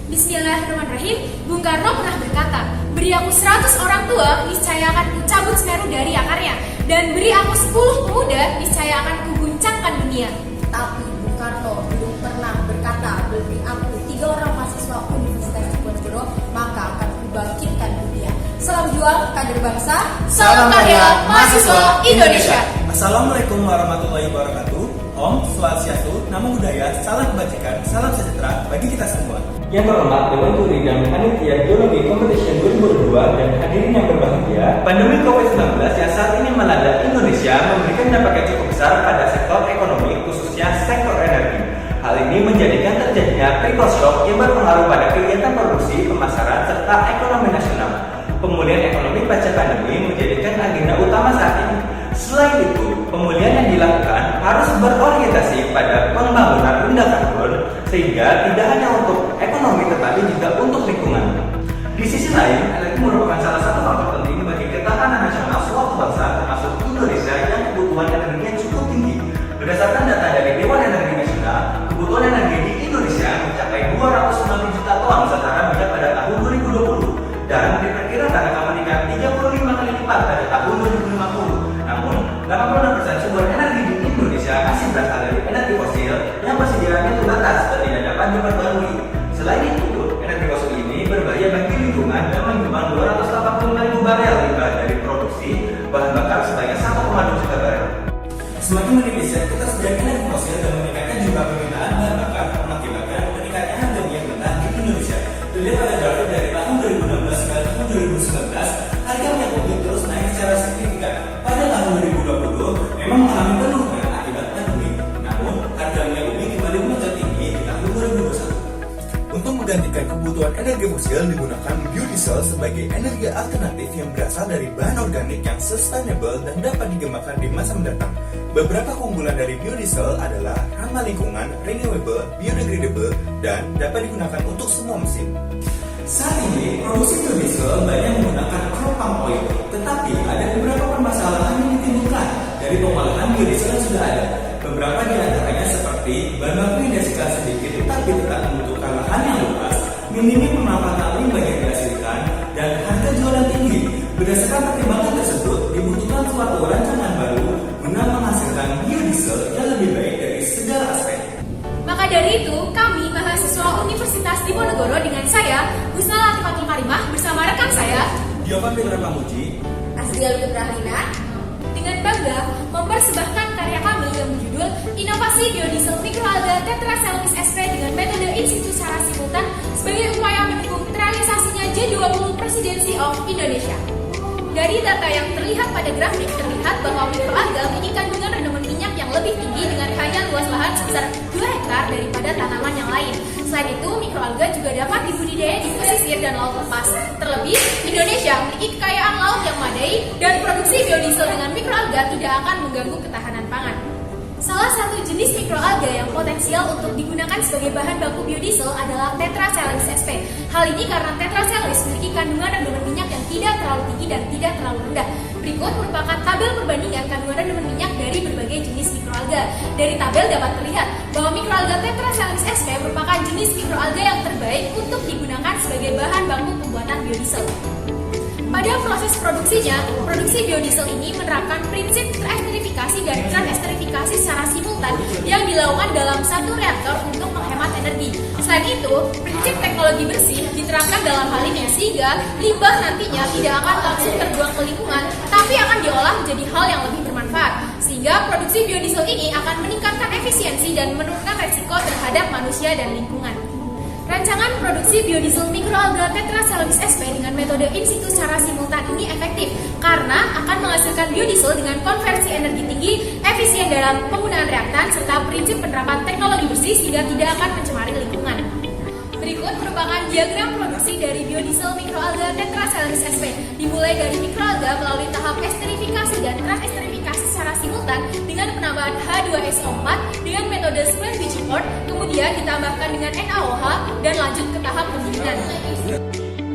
Bismillahirrahmanirrahim. Bung Karno pernah berkata, beri aku 100 orang tua, niscaya akan kucabut Semeru dari akarnya. Dan beri aku 10 pemuda, niscaya akan kuguncangkan dunia. Tapi Bung Karno belum pernah berkata, beri aku 3 orang mahasiswa Universitas Diponegoro, maka akan kubangkitkan dunia. Salam juang kader bangsa, Salam karya mahasiswa Indonesia. Assalamualaikum warahmatullahi wabarakatuh. Om Swastiastu, Namo Buddhaya, salam kebajikan, salam sejahtera bagi kita semua. Yang terhormat Dewan Juri dan Panitia Geologi Competition 2022 dan hadirin yang berbahagia, pandemi COVID-19 yang saat ini melanda Indonesia memberikan dampak yang cukup besar pada sektor ekonomi, khususnya sektor energi. Hal ini menjadikan terjadinya trickle shock yang berpengaruh pada kegiatan produksi, pemasaran, serta ekonomi nasional. Pemulihan ekonomi pasca pandemi menjadikan agenda utama saat ini. Selain itu, pemulihan yang dilakukan harus berorientasi pada pembangunan rendah karbon, sehingga tidak hanya untuk ekonomi tetapi juga untuk lingkungan. Di sisi lain, energi merupakan salah satu faktor penting bagi ketahanan nasional suatu bangsa, termasuk Indonesia yang kebutuhan energinya cukup tinggi. Berdasarkan data dari Dewan Energi Nasional, kebutuhan energi di Indonesia mencapai 290 juta ton setara minyak pada tahun 2020 dan diperkirakan akan meningkat 35 kali lipat pada tahun 2050. Namun, 86% sumber energi di Indonesia masih berasal dari energi fosil yang persediaannya terbatas dan tidak dapat diperbarui. Selain itu, energi fosil ini berbahaya bagi lingkungan dan menyumbang 285.000 barel limbah dari produksi bahan bakar sebanyak 1,2 juta barel. Semakin menipisnya ketersediaan energi fosil dan meningkatnya jumlah permintaan bahan bakar mengakibatkan meningkatnya harga minyak mentah di Indonesia. Terlihat pada grafik dari tahun 2016 hingga tahun 2019, harga minyak bumi terus naik secara signifikan. Pada tahun 2020 memang mengalami penurunan akibat pandemi, namun harga minyak bumi kembali melonjak tinggi di tahun 2021. Untuk menggantikan kebutuhan energi fosil digunakan biodiesel sebagai energi alternatif yang berasal dari bahan organik yang sustainable dan dapat dikembangkan di masa mendatang. Beberapa keunggulan dari biodiesel adalah ramah lingkungan, renewable, biodegradable, dan dapat digunakan untuk semua mesin. Saat ini, produksi biodiesel banyak menggunakan crop palm oil, tetapi ada beberapa permasalahan yang ditimbulkan dari pengolahan biodiesel yang sudah ada. Beberapa di antaranya seperti bahan baku yang dihasilkan sedikit tetapi tetap membutuhkan lahan yang luas, minimnya pemanfaatan limbah yang dihasilkan, dan harga jual yang tinggi. Berdasarkan pertimbangan tersebut, dibutuhkan suatu rancangan baru guna menghasilkan biodiesel yang lebih baik dari segala aspek. Maka dari itu, kami mahasiswa Universitas Diponegoro dengan saya, Husna Latifatul Karimah, bersama rekan saya, Diovan Fitra Pamuji, Asrial Fitrahina, dengan bangga mempersembahkan karya kami yang berjudul Inovasi Biodiesel Mikroalga Tetracelmis sp dengan metode in situ secara simultan sebagai upaya mendukung terrealisasinya G20 Presidency of Indonesia. Dari data yang terlihat pada grafik, terlihat bahwa mikroalga memiliki kandungan rendaman minyak yang lebih tinggi dengan hanya luas lahan sebesar 2 hektar daripada tanaman yang lain. Selain itu, mikroalga juga dapat dibudidaya di pesisir dan laut lepas. Terlebih, Indonesia memiliki kekayaan laut yang memadai dan produksi biodiesel dengan mikroalga tidak akan mengganggu ketahanan pangan. Salah satu jenis mikroalga yang potensial untuk digunakan sebagai bahan baku biodiesel adalah Tetracelmis sp. Hal ini karena Tetracelmis memiliki kandungan rendaman minyak yang tidak terlalu tinggi dan tidak terlalu rendah. Berikut merupakan tabel perbandingan kandungan rendaman minyak dari berbagai jenis mikroalga. Dari tabel dapat terlihat bahwa mikroalga Tetracelmis sp merupakan jenis mikroalga yang terbaik untuk digunakan sebagai bahan baku pembuatan biodiesel. Pada proses produksinya, produksi biodiesel ini menerapkan prinsip teresterifikasi dan transesterifikasi secara simultan yang dilakukan dalam satu reaktor untuk menghemat energi. Selain itu, prinsip teknologi bersih diterapkan dalam hal ini sehingga limbah nantinya tidak akan langsung terbuang ke lingkungan, tapi akan diolah menjadi hal yang lebih bermanfaat. Sehingga produksi biodiesel ini akan meningkatkan efisiensi dan menurunkan resiko terhadap manusia dan lingkungan. Rancangan produksi biodiesel mikroalga Tetracelmis sp dengan metode in situ secara simultan ini efektif karena akan menghasilkan biodiesel dengan konversi energi tinggi, efisien dalam penggunaan reaktan, serta prinsip penerapan teknologi bersih sehingga tidak akan mencemari lingkungan. Berikut merupakan diagram produksi dari biodiesel mikroalga Tetracelmis sp. Dimulai dari mikroalga melalui tahap esterifikasi dan transesterifikasi secara simultan dengan penambahan H2SO4 dengan metode split bridging port, kemudian ditambahkan dengan NaOH dan lanjut ke tahap pendinginan.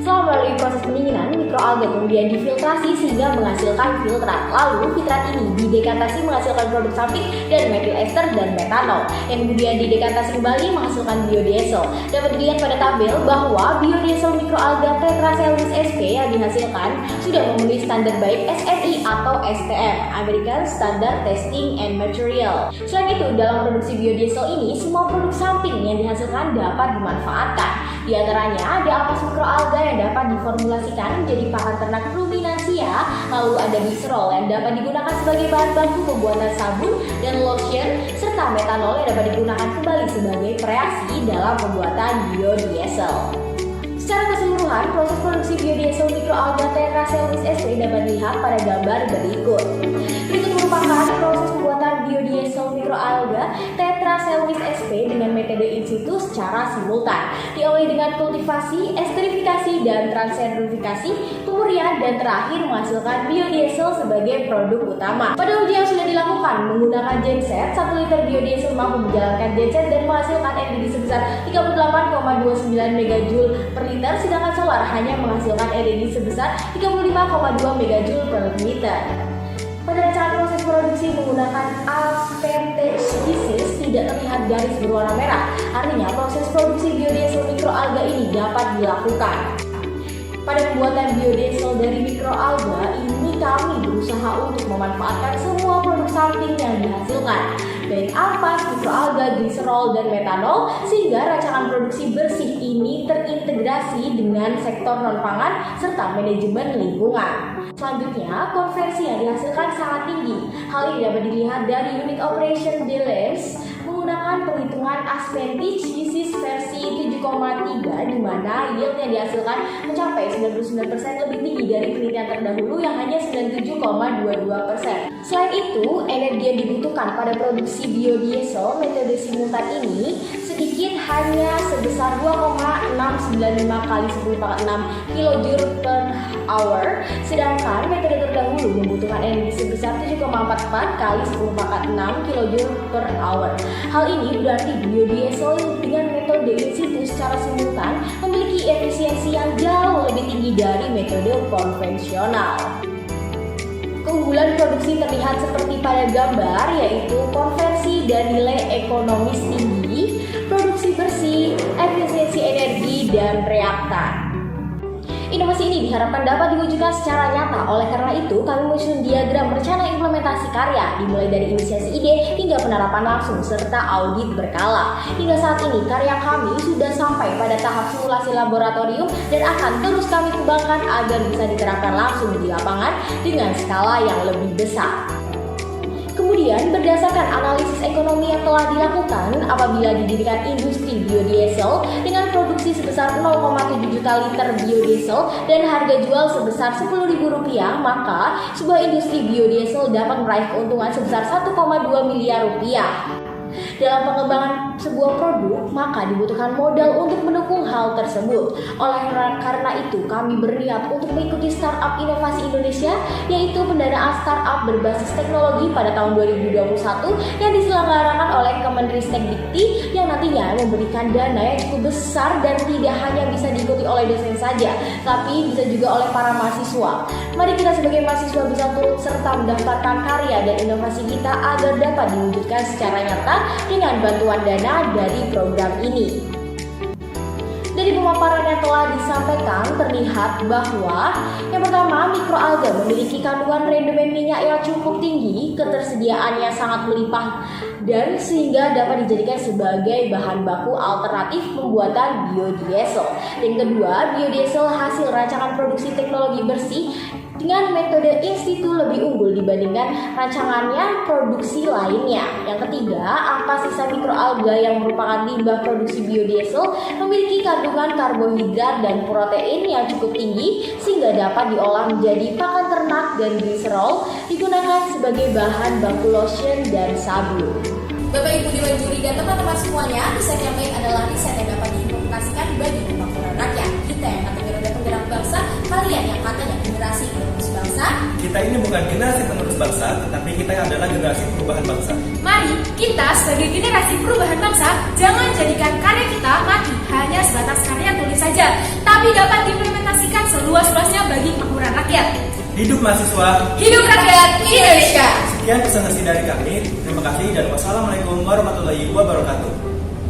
Assalamualaikum proses pendinginan, mikroalga kemudian difiltrasi sehingga menghasilkan filtrat. Lalu filtrat ini didekantasi menghasilkan produk samping dan metil ester dan metanol, yang kemudian didekantasi kembali menghasilkan biodiesel. Dapat dilihat pada tabel bahwa biodiesel mikroalga Tetracelmis sp yang dihasilkan sudah memenuhi standar baik SNI atau STM, American Standard Testing and Material. Selain itu, dalam produksi biodiesel ini, semua produk samping yang dihasilkan dapat dimanfaatkan. Di antaranya ada ampas mikroalga yang dapat diformulasikan menjadi pakan ternak ruminansia, lalu ada gliserol yang dapat digunakan sebagai bahan baku pembuatan sabun dan lotion, serta metanol yang dapat digunakan kembali sebagai reaksi dalam pembuatan biodiesel. Secara keseluruhan, proses produksi biodiesel mikroalga Tetracelmis sp dapat dilihat pada gambar berikut. Berikut merupakan proses pembuatan biodiesel mikroalga Tetracelmis sp dengan metode in situ secara simultan. Diawali dengan kultivasi, esterifikasi, dan transendrifikasi, pemurnian, dan terakhir menghasilkan biodiesel sebagai produk utama. Pada uji yang sudah dilakukan menggunakan genset, 1 liter biodiesel mampu menjalankan genset dan menghasilkan energi sebesar 38,29 MJ per liter, sedangkan solar hanya menghasilkan energi sebesar 35,2 MJ per liter. Pada rancangan proses produksi menggunakan aspartate tidak terlihat garis berwarna merah, artinya proses produksi biodiesel mikroalga ini dapat dilakukan. Pada pembuatan biodiesel dari mikroalga ini kami berusaha untuk memanfaatkan semua produk samping yang dihasilkan, baik ampas, mikroalga, gliserol, dan metanol, sehingga rancangan produksi bersih ini terintegrasi dengan sektor non-pangan serta manajemen lingkungan. Selanjutnya, konversi yang dihasilkan sangat tinggi. Hal ini dapat dilihat dari unit operation balance menggunakan perhitungan Aspentage disease versi 7,3, di mana yield yang dihasilkan mencapai 99% lebih tinggi dari penelitian terdahulu yang hanya 97,22%. Selain itu, energi yang dibutuhkan pada produksi biodiesel metode simultan ini sedikit, hanya sebesar 2,695 kali 10⁻⁶ kilojoule per hour, sedangkan metode terdahulu membutuhkan energi sebesar 7,44 kali 10⁻⁶ kilojoule per hour. Hal ini berarti biodiesel dengan metode in situ secara simultan memiliki efisiensi yang jauh lebih tinggi dari metode konvensional. Keunggulan produksi terlihat seperti pada gambar, yaitu konversi dan nilai ekonomis tinggi, produksi bersih, efisiensi energi, dan reaktan. Inovasi ini diharapkan dapat diwujudkan secara nyata. Oleh karena itu, kami menyusun diagram rencana implementasi karya, dimulai dari inisiasi ide hingga penerapan langsung serta audit berkala. Hingga saat ini, karya kami sudah sampai pada tahap simulasi laboratorium dan akan terus kami kembangkan agar bisa diterapkan langsung di lapangan dengan skala yang lebih besar. Kemudian, berdasarkan analisis ekonomi yang telah dilakukan, apabila didirikan industri biodiesel dengan produksi sebesar 0,7 juta liter biodiesel dan harga jual sebesar Rp10.000, maka sebuah industri biodiesel dapat meraih keuntungan sebesar Rp1,2 miliar. Dalam pengembangan sebuah produk, maka dibutuhkan modal untuk mendukung hal tersebut. Oleh karena itu, kami berniat untuk mengikuti startup inovasi Indonesia, yaitu pendanaan startup berbasis teknologi pada tahun 2021 yang diselenggarakan oleh Kemendristekdikti, yang nantinya memberikan dana yang cukup besar dan tidak hanya bisa diikuti oleh dosen saja, tapi bisa juga oleh para mahasiswa. Mari kita sebagai mahasiswa bisa turut serta mendaftarkan karya dan inovasi kita agar dapat diwujudkan secara nyata dengan bantuan dana dari program ini. Dari pemaparan yang telah disampaikan terlihat bahwa yang pertama, mikroalga memiliki kandungan rendemen minyak yang cukup tinggi, ketersediaannya sangat melimpah dan sehingga dapat dijadikan sebagai bahan baku alternatif pembuatan biodiesel. Yang kedua, biodiesel hasil rancangan produksi teknologi bersih dengan metode in situ lebih unggul dibandingkan rancangannya produksi lainnya. Yang ketiga, ampas sisa mikroalga yang merupakan limbah produksi biodiesel memiliki kandungan karbohidrat dan protein yang cukup tinggi sehingga dapat diolah menjadi pakan ternak dan gliserol digunakan sebagai bahan baku lotion dan sabun. Bapak Ibu Dewan Juri dan teman-teman semuanya, riset yang baik adalah riset yang dapat diimplementasikan bagi pembangunan rakyat. Kita yang kategori penggerak bangsa, kalian yang katanya generasi penerus bangsa. Kita ini bukan generasi penerus bangsa, tetapi kita adalah generasi perubahan bangsa. Mari kita sebagai generasi perubahan bangsa jangan jadikan karya kita mati hanya sebatas karya tulis saja, tapi dapat diimplementasikan seluas-luasnya rakyat. Hidup mahasiswa. Hidup rakyat Indonesia. Sekian presentasi dari kami. Terima kasih dan wassalamualaikum warahmatullahi wabarakatuh.